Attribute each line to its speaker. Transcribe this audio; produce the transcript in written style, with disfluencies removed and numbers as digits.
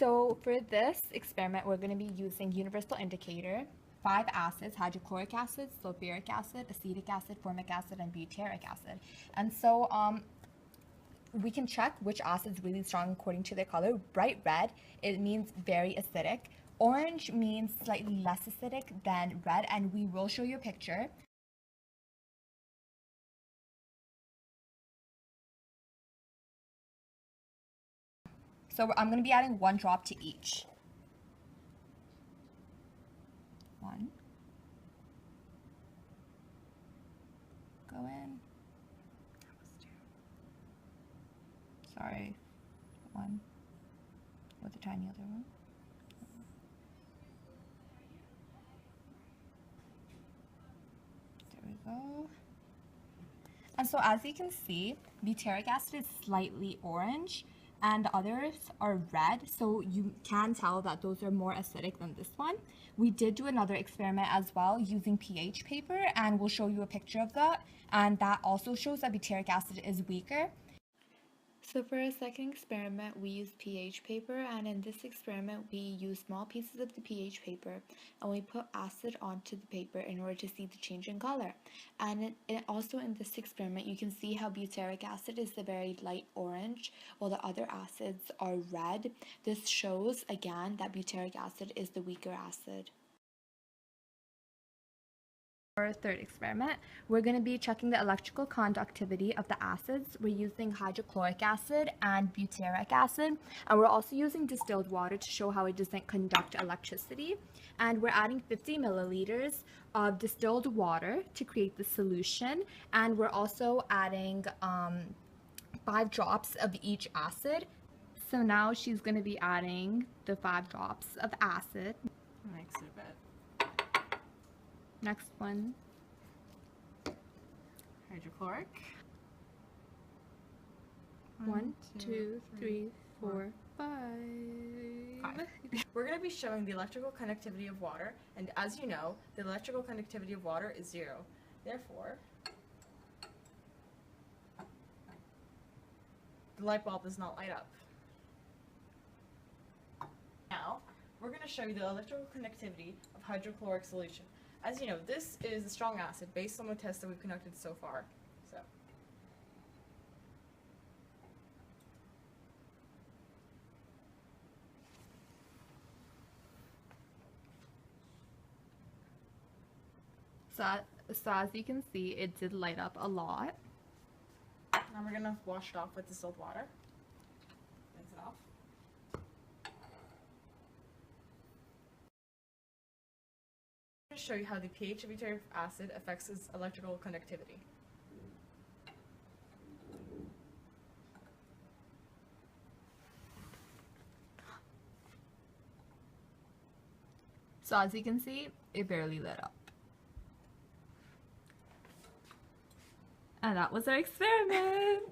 Speaker 1: So for this experiment, we're going to be using universal indicator, 5 acids: hydrochloric acid, sulfuric acid, acetic acid, formic acid, and butyric acid. And so we can check which acid is really strong according to their color. Bright red, it means very acidic. Orange means slightly less acidic than red, and we will show you a picture. So I'm going to be adding 1 drop to each. 1. Go in. That was 2. Sorry. 1. With a tiny other one. There we go. And so as you can see, butyric acid is slightly orange and the others are red, so you can tell that those are more acidic than this one. We did do another experiment as well using pH paper, and we'll show you a picture of that, and that also shows that butyric acid is weaker. So for our second experiment, we used pH paper, and in this experiment we used small pieces of the pH paper and we put acid onto the paper in order to see the change in color. And also in this experiment, you can see how butyric acid is the very light orange while the other acids are red. This shows again that butyric acid is the weaker acid. For our third experiment, we're going to be checking the electrical conductivity of the acids. We're using hydrochloric acid and butyric acid, and we're also using distilled water to show how it doesn't conduct electricity. And we're adding 50 milliliters of distilled water to create the solution, and we're also adding 5 drops of each acid. So now she's going to be adding the 5 drops of acid.
Speaker 2: Mix it a bit.
Speaker 1: Next one.
Speaker 2: Hydrochloric.
Speaker 1: 1, 2, 3, 4, 5.
Speaker 2: We're going to be showing the electrical conductivity of water, and as you know, the electrical conductivity of water is 0. Therefore, the light bulb does not light up. Now, we're going to show you the electrical conductivity of hydrochloric solution. As you know, this is a strong acid based on the tests that we've conducted so far.
Speaker 1: So as you can see, it did light up a lot.
Speaker 2: Now we're going to wash it off with distilled water. Rinse it off. I'm going to show you how the pH of butyric acid affects its electrical conductivity.
Speaker 1: So as you can see, it barely lit up. And that was our experiment.